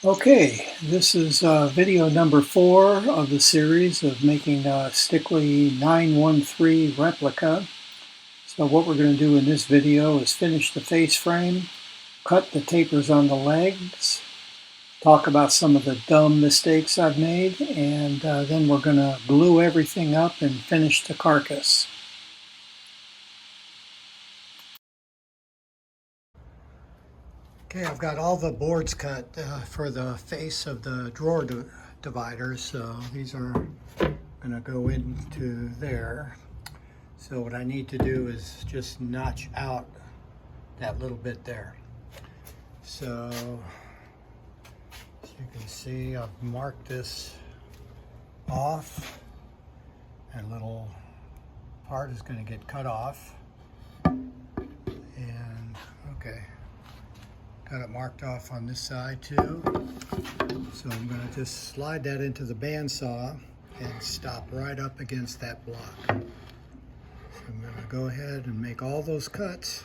Okay, this is video number 4 of the series of making a Stickley 913 replica. So what we're going to do in this video is finish the face frame, cut the tapers on the legs, talk about some of the dumb mistakes I've made, and then we're going to glue everything up and finish the carcass. Okay, I've got all the boards cut for the face of the drawer dividers, so these are going to go into there. So what I need to do is just notch out that little bit there. So as you can see, I've marked this off, and a little part is going to get cut off. And okay, got it marked off on this side too. So I'm going to just slide that into the bandsaw and stop right up against that block. So I'm going to go ahead and make all those cuts.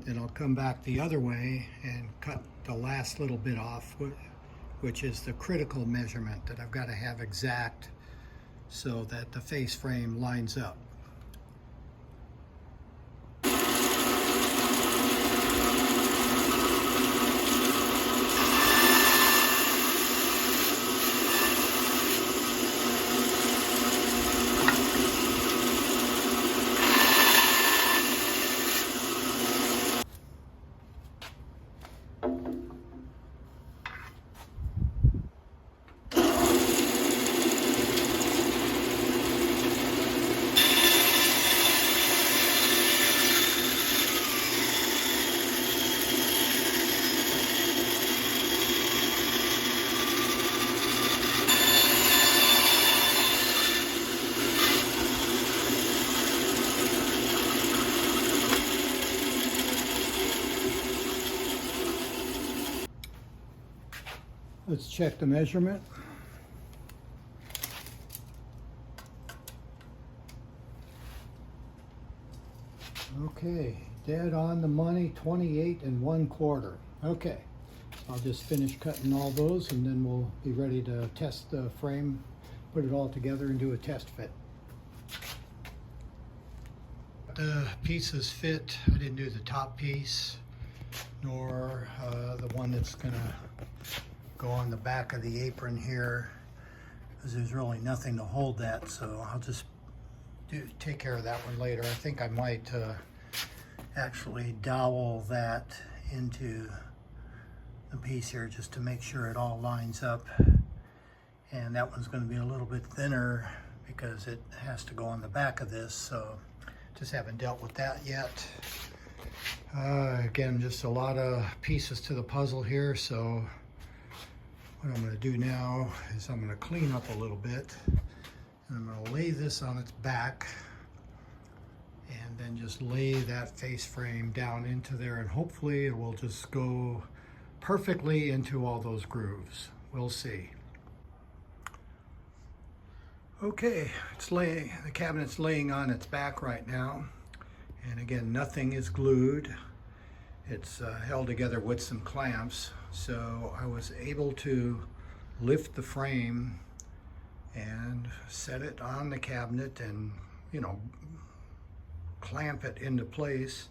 Then I'll come back the other way and cut the last little bit off, which is the critical measurement that I've got to have exact so that the face frame lines up. Let's check the measurement. Okay, dead on the money, 28 1/4. Okay, I'll just finish cutting all those and then we'll be ready to test the frame, put it all together and do a test fit. The pieces fit. I didn't do the top piece nor the one that's gonna go on the back of the apron here, because there's really nothing to hold that, so I'll just take care of that one later. I think I might actually dowel that into the piece here just to make sure it all lines up. And that one's going to be a little bit thinner because it has to go on the back of this, so just haven't dealt with that yet. Again, just a lot of pieces to the puzzle here, so what I'm going to do now is I'm going to clean up a little bit, and I'm going to lay this on its back and then just lay that face frame down into there, and hopefully it will just go perfectly into all those grooves. We'll see. Okay, the cabinet's laying on its back right now, and again, nothing is glued. It's held together with some clamps, so I was able to lift the frame and set it on the cabinet and, you know, clamp it into place.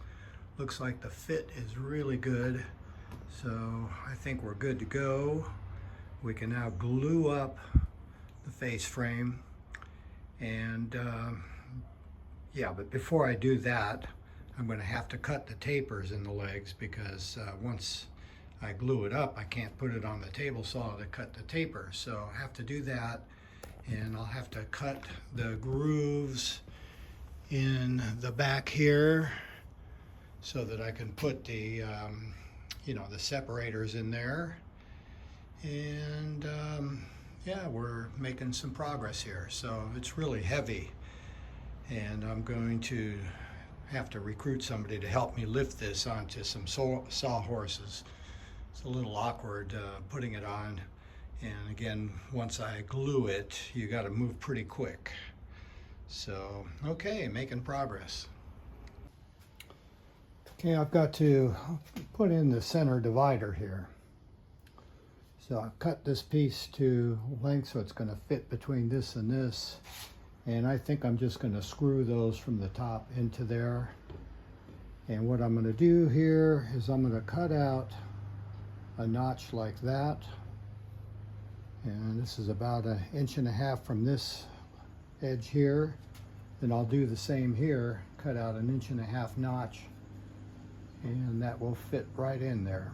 Looks like the fit is really good, so I think we're good to go. We can now glue up the face frame, and yeah, but before I do that, I'm going to have to cut the tapers in the legs, because once I glue it up, I can't put it on the table saw to cut the taper. So I have to do that, and I'll have to cut the grooves in the back here so that I can put the, you know, the separators in there. And yeah, we're making some progress here. So it's really heavy, and I'm going to have to recruit somebody to help me lift this onto some sawhorses. It's a little awkward putting it on, and again, once I glue it, you got to move pretty quick. So okay, making progress. Okay, I've got to put in the center divider here. So I've cut this piece to length so it's going to fit between this and this. And I think I'm just going to screw those from the top into there. And what I'm going to do here is I'm going to cut out a notch like that. And this is about 1.5 inches from this edge here. Then I'll do the same here, cut out 1.5 inch notch, and that will fit right in there.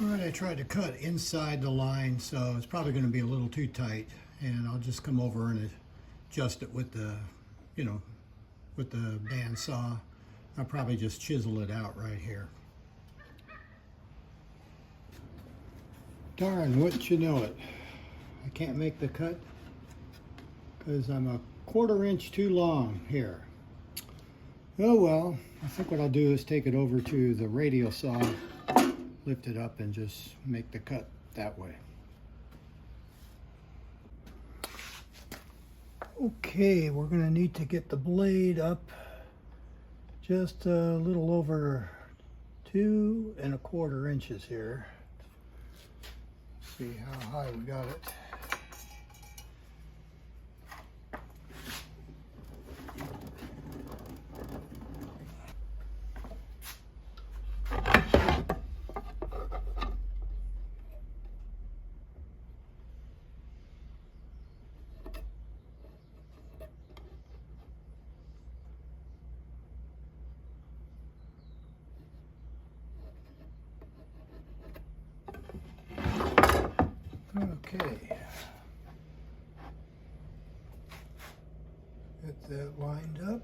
Alright, I tried to cut inside the line, so it's probably going to be a little too tight, and I'll just come over and adjust it with the, with the bandsaw. I'll probably just chisel it out right here. Darn, wouldn't you know it, I can't make the cut because I'm 1/4 inch too long here. Oh well, I think what I'll do is take it over to the radial saw, lift it up, and just make the cut that way. Okay, we're going to need to get the blade up just a little over 2¼ inches here. See how high we got it. Okay, get that lined up.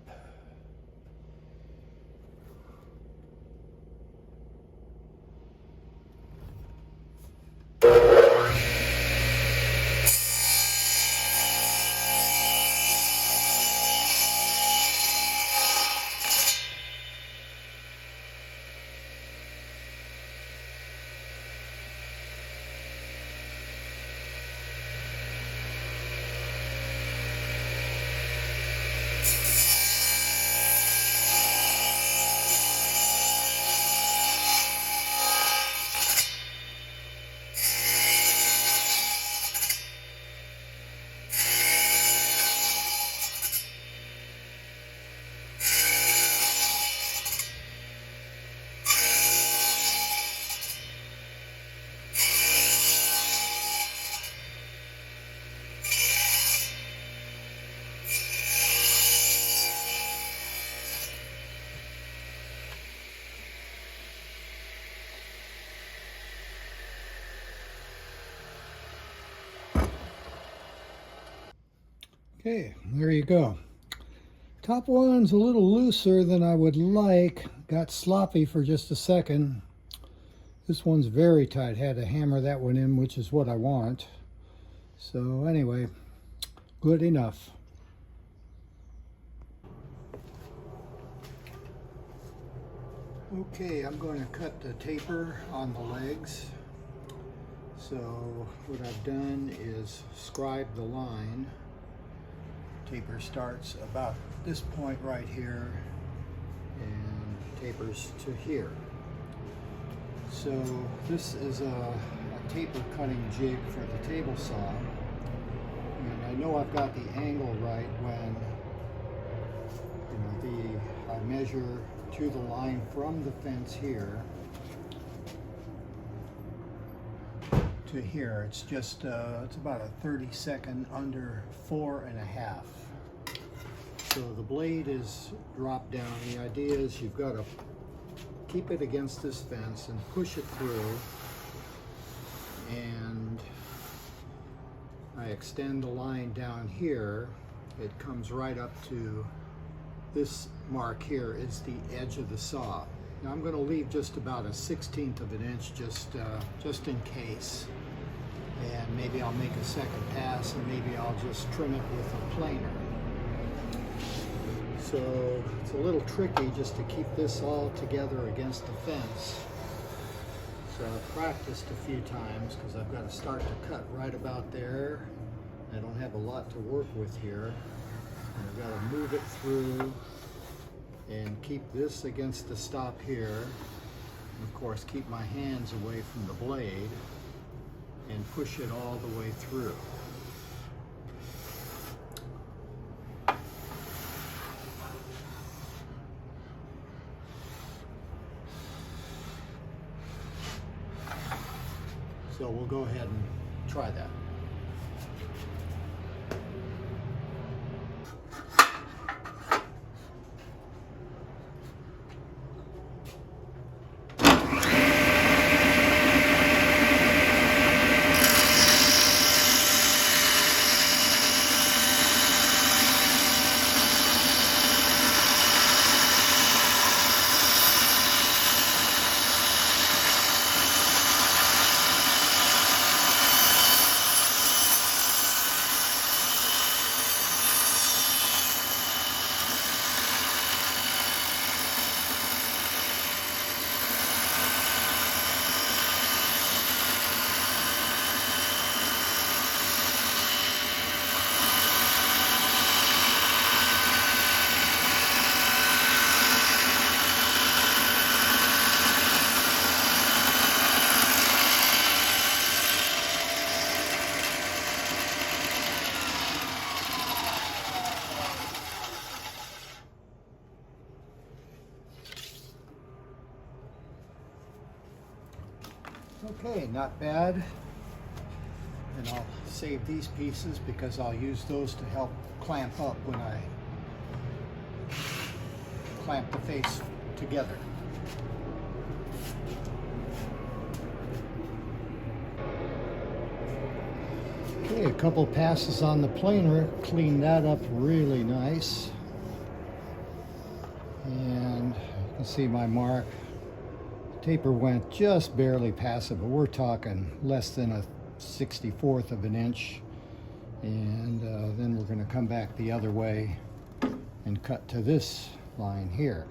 Okay, there you go. Top one's a little looser than I would like. Got sloppy for just a second. This one's very tight. Had to hammer that one in, which is what I want. So anyway, good enough. Okay, I'm going to cut the taper on the legs. So what I've done is scribe the line. Taper starts about this point right here and tapers to here. So this is a taper cutting jig for the table saw, and I know I've got the angle right when I measure to the line from the fence here to here. It's just it's about a 32nd under 4.5. So the blade is dropped down. The idea is you've got to keep it against this fence and push it through, and I extend the line down here. It comes right up to this mark here is the edge of the saw. Now I'm going to leave just about a 1/16 of an inch just in case, and maybe I'll make a second pass, and maybe I'll just trim it with a planer. So it's a little tricky just to keep this all together against the fence. So I've practiced a few times because I've got to start to cut right about there. I don't have a lot to work with here. I've got to move it through and keep this against the stop here. And of course, keep my hands away from the blade and push it all the way through. So we'll go ahead and try that. Okay, not bad. And I'll save these pieces because I'll use those to help clamp up when I clamp the face together. Okay, a couple passes on the planer, clean that up really nice. And you can see my mark. Taper went just barely past it, but we're talking less than a 64th of an inch. And then we're going to come back the other way and cut to this line here.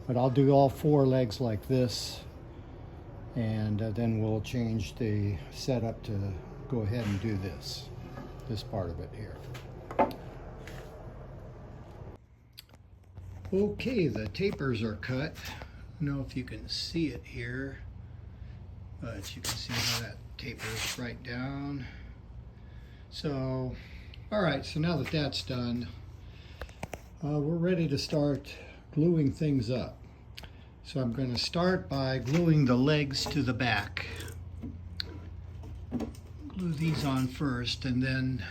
But I'll do all 4 legs like this, and then we'll change the setup to go ahead and do this part of it here. Okay, the tapers are cut. I don't know if you can see it here, but you can see how that tapers right down. So, all right, so now that that's done, we're ready to start gluing things up. So I'm going to start by gluing the legs to the back. Glue these on first, and then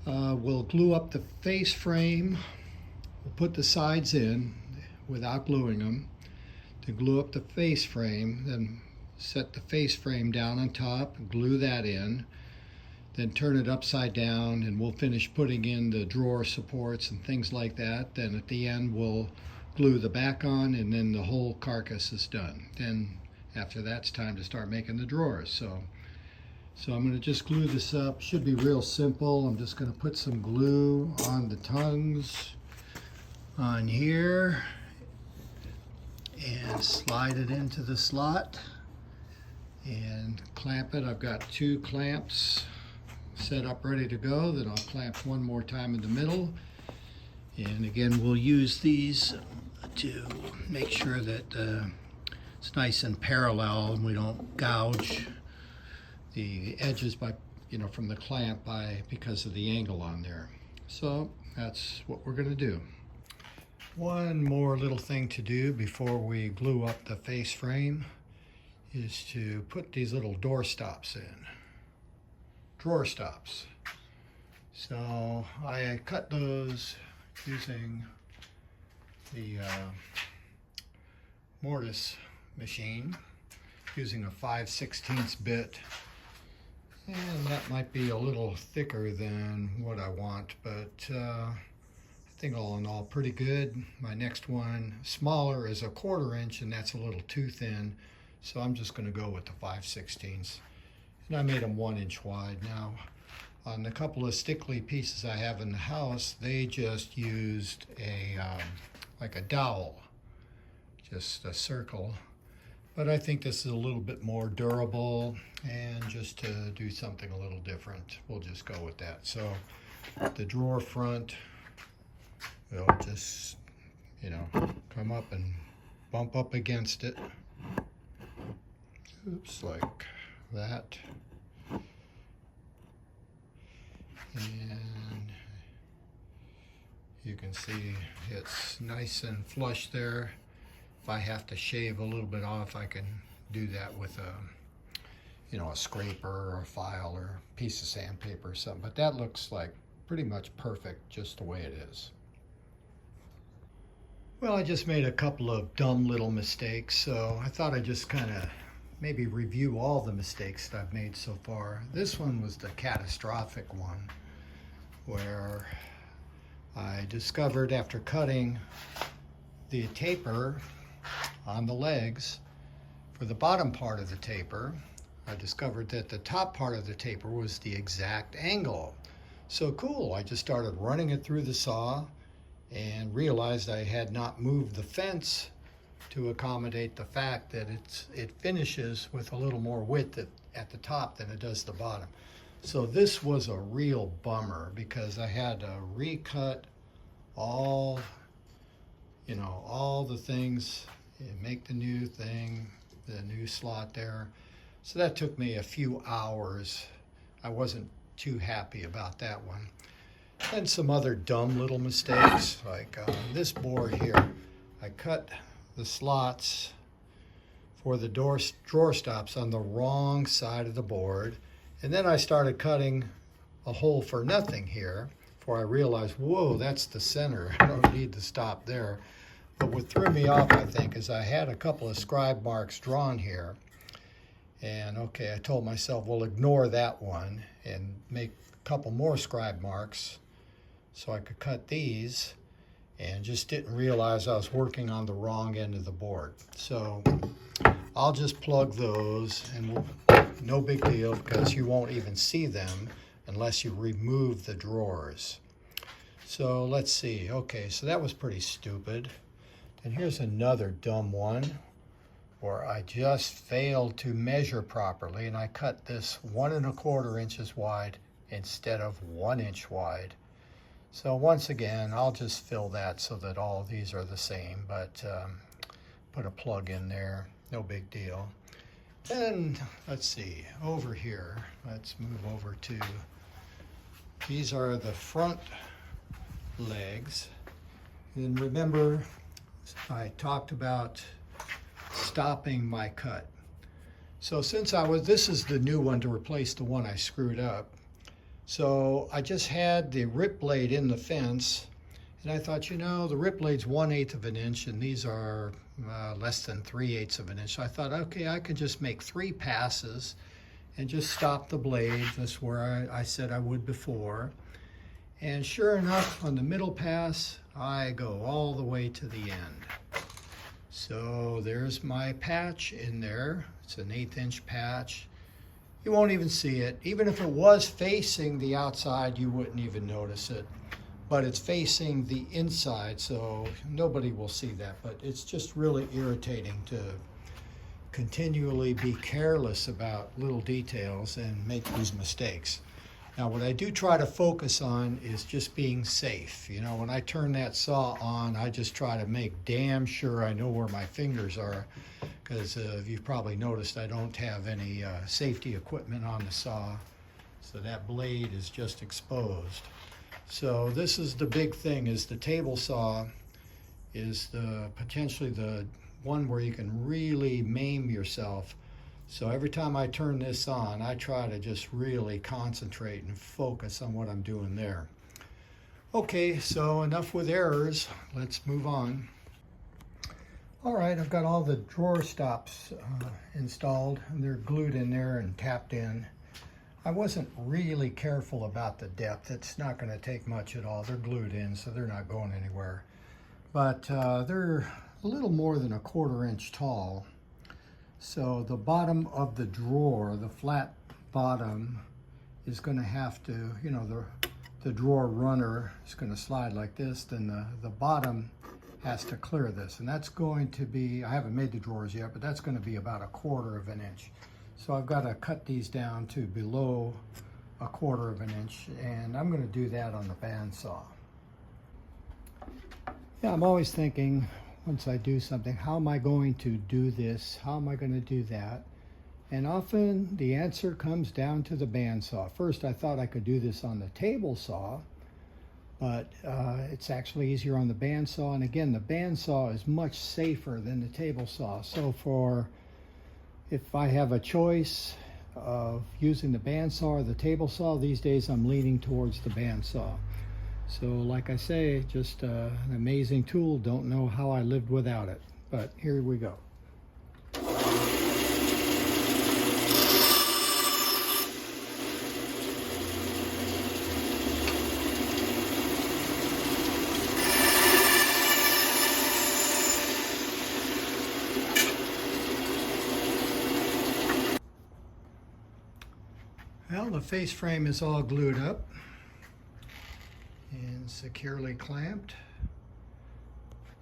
we'll glue up the face frame. We'll put the sides in without gluing them to glue up the face frame, then set the face frame down on top, glue that in, then turn it upside down, and we'll finish putting in the drawer supports and things like that. Then at the end we'll glue the back on, and then the whole carcass is done. Then after that it's time to start making the drawers. So I'm going to just glue this up. Should be real simple. I'm just going to put some glue on the tongues on here and slide it into the slot and clamp it. I've got 2 clamps set up ready to go. Then I'll clamp one more time in the middle, and again we'll use these to make sure that it's nice and parallel and we don't gouge the edges by you know, from the clamp because of the angle on there. So that's what we're going to do. One more little thing to do before we glue up the face frame is to put these little door stops in. Drawer stops. So I cut those using the mortise machine, using a 5/16 bit. And that might be a little thicker than what I want, but I think all in all pretty good. My next one, smaller, is a 1/4 inch, and that's a little too thin. So I'm just going to go with the 5/16. And I made them 1 inch wide. Now, on the couple of Stickley pieces I have in the house, they just used a like a dowel, just a circle. But I think this is a little bit more durable, and just to do something a little different, we'll just go with that. So the drawer front will just, you know, come up and bump up against it. Oops, like that. And you can see it's nice and flush there. If I have to shave a little bit off, I can do that with a, you know, a scraper or a file or a piece of sandpaper or something. But that looks like pretty much perfect just the way it is. Well, I just made a couple of dumb little mistakes, so I thought I'd just kind of maybe review all the mistakes that I've made so far. This one was the catastrophic one, where I discovered after cutting the taper on the legs for the bottom part of the taper, I discovered that the top part of the taper was the exact angle. So cool, I just started running it through the saw and realized I had not moved the fence to accommodate the fact that it finishes with a little more width at the top than it does the bottom. So this was a real bummer because I had to recut all, you know, all the things and make the new thing, the new slot there. So that took me a few hours. I wasn't too happy about that one. And some other dumb little mistakes, like this board here. I cut the slots for the drawer stops on the wrong side of the board. And then I started cutting a hole for nothing here, before I realized, whoa, that's the center. I don't need to stop there. But what threw me off, I think, is I had a couple of scribe marks drawn here. And okay, I told myself, well, ignore that one and make a couple more scribe marks so I could cut these, and just didn't realize I was working on the wrong end of the board. So I'll just plug those, and no big deal, because you won't even see them unless you remove the drawers. So let's see. Okay, so that was pretty stupid. And here's another dumb one where I just failed to measure properly, and I cut this 1 1/4 inches wide instead of 1 inch wide. So once again, I'll just fill that so that all of these are the same, but put a plug in there, no big deal. And let's see, over here, let's move over to, these are the front legs. And remember, I talked about stopping my cut. So since this is the new one to replace the one I screwed up. So I just had the rip blade in the fence, and I thought, you know, the rip blade's 1/8 of an inch, and these are less than 3/8 of an inch. So I thought, okay, I could just make 3 passes and just stop the blade. That's where I said I would before. And sure enough, on the middle pass, I go all the way to the end. So there's my patch in there. It's an 1/8 inch patch. You won't even see it. Even if it was facing the outside, you wouldn't even notice it. But it's facing the inside, so nobody will see that. But it's just really irritating to continually be careless about little details and make these mistakes. Now, what I do try to focus on is just being safe. You know, when I turn that saw on, I just try to make damn sure I know where my fingers are, because you've probably noticed I don't have any safety equipment on the saw. So that blade is just exposed. So this is the big thing, is the table saw is potentially the one where you can really maim yourself. So every time I turn this on, I try to just really concentrate and focus on what I'm doing there. Okay, so enough with errors. Let's move on. All right, I've got all the drawer stops installed, and they're glued in there and tapped in. I wasn't really careful about the depth. It's not going to take much at all. They're glued in, so they're not going anywhere. But they're a little more than 1/4 inch tall. So the bottom of the drawer, the flat bottom, is going to have to, you know, the drawer runner is going to slide like this. Then the bottom has to clear this. And that's going to be, I haven't made the drawers yet, but that's going to be about 1/4 inch. So I've got to cut these down to below 1/4 inch, and I'm going to do that on the bandsaw. Yeah, I'm always thinking, once I do something, how am I going to do this? How am I going to do that? And often the answer comes down to the bandsaw. First, I thought I could do this on the table saw, but it's actually easier on the bandsaw. And again, the bandsaw is much safer than the table saw. So if I have a choice of using the bandsaw or the table saw, these days I'm leaning towards the bandsaw. So like I say, just an amazing tool. Don't know how I lived without it, but here we go. Well, the face frame is all glued up and securely clamped.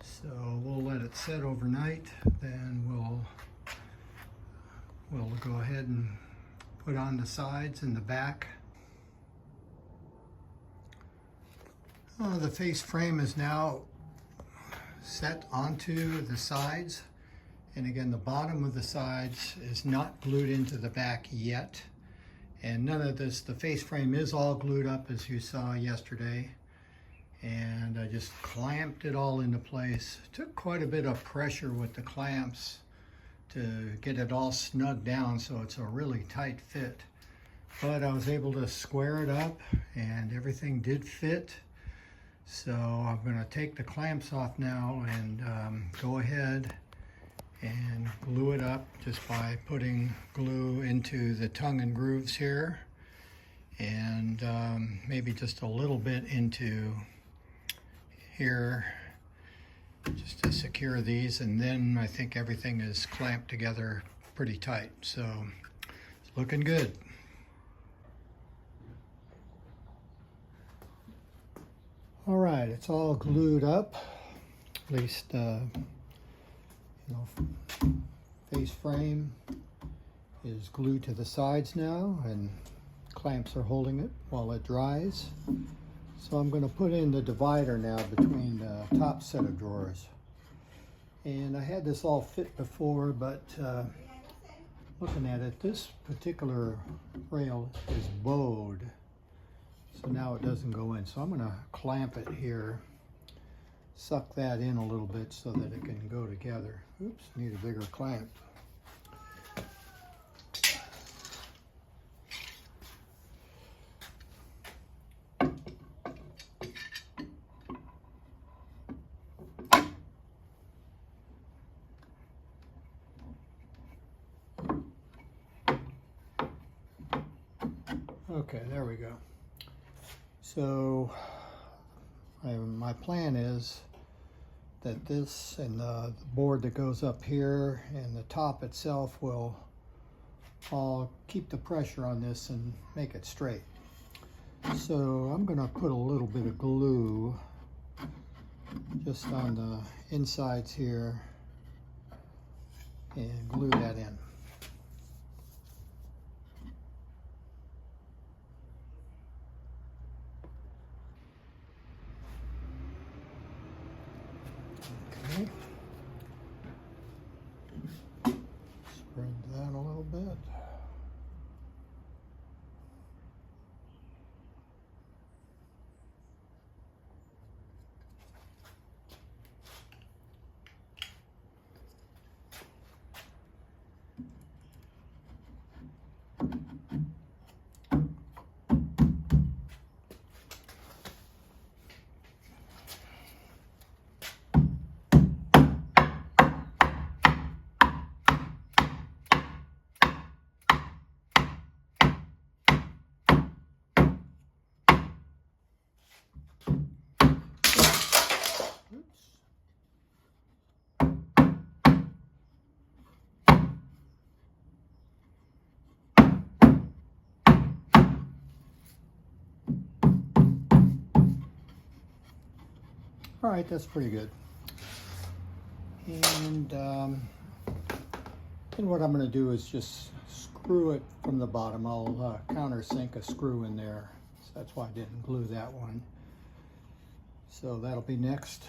So we'll let it set overnight, then we'll go ahead and put on the sides and the back. The face frame is now set onto the sides, and again the bottom of the sides is not glued into the back yet. And none of this, the face frame is all glued up as you saw yesterday. And I just clamped it all into place. Took quite a bit of pressure with the clamps to get it all snugged down so it's a really tight fit. But I was able to square it up and everything did fit. So I'm going to take the clamps off now and go ahead and glue it up just by putting glue into the tongue and grooves here, and maybe just a little bit into here just to secure these, and then I think everything is clamped together pretty tight. So it's looking good. All right, it's all glued up, at least face frame is glued to the sides now, and clamps are holding it while it dries. So I'm going to put in the divider now between the top set of drawers. And I had this all fit before, but looking at it, this particular rail is bowed, so now it doesn't go in. So I'm going to clamp it here, suck that in a little bit so that it can go together. Oops, need a bigger clamp. Okay, there we go. So my plan is that this and the board that goes up here and the top itself will all keep the pressure on this and make it straight. So I'm going to put a little bit of glue just on the insides here and glue that in. Okay. Spread that a little bit. All right, that's pretty good. And then what I'm going to do is just screw it from the bottom. I'll countersink a screw in there. So that's why I didn't glue that one. So that'll be next.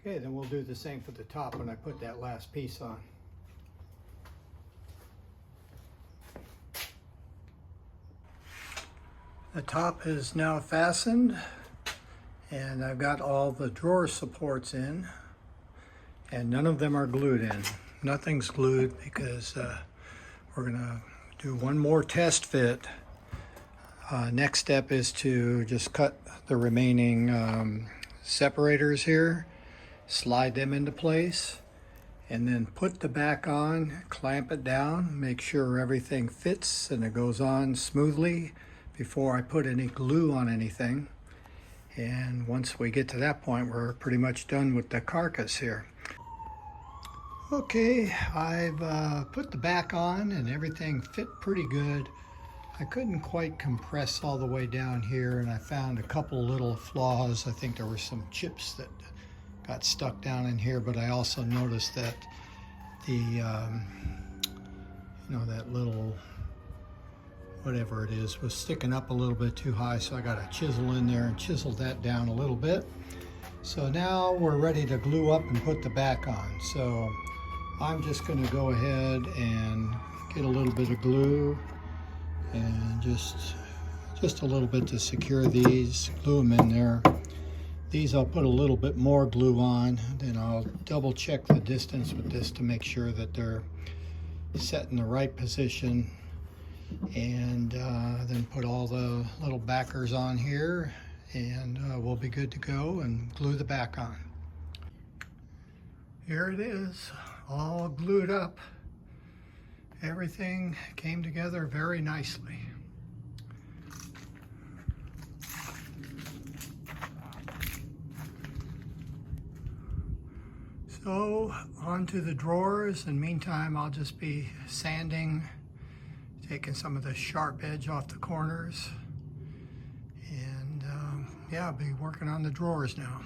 Okay, then we'll do the same for the top when I put that last piece on. The top is now fastened, and I've got all the drawer supports in, and none of them are glued in. Nothing's glued because we're gonna do one more test fit. Next step is to just cut the remaining separators here, slide them into place, and then put the back on, clamp it down, make sure everything fits and it goes on smoothly before I put any glue on anything. And once we get to that point, we're pretty much done with the carcass here. Okay, I've put the back on and everything fit pretty good. I couldn't quite compress all the way down here, and I found a couple little flaws. I think there were some chips that got stuck down in here, but I also noticed that the, you know, that little, whatever it is, was sticking up a little bit too high, so I got a chisel in there and chiseled that down a little bit. So now we're ready to glue up and put the back on. So I'm just going to go ahead and get a little bit of glue and just a little bit to secure these, glue them in there. These I'll put a little bit more glue on, then I'll double check the distance with this to make sure that they're set in the right position, and then put all the little backers on here, and we'll be good to go and glue the back on. Here it is, all glued up. Everything came together very nicely. So onto the drawers, and meantime I'll just be sanding, taking some of the sharp edge off the corners, and yeah, I'll be working on the drawers now.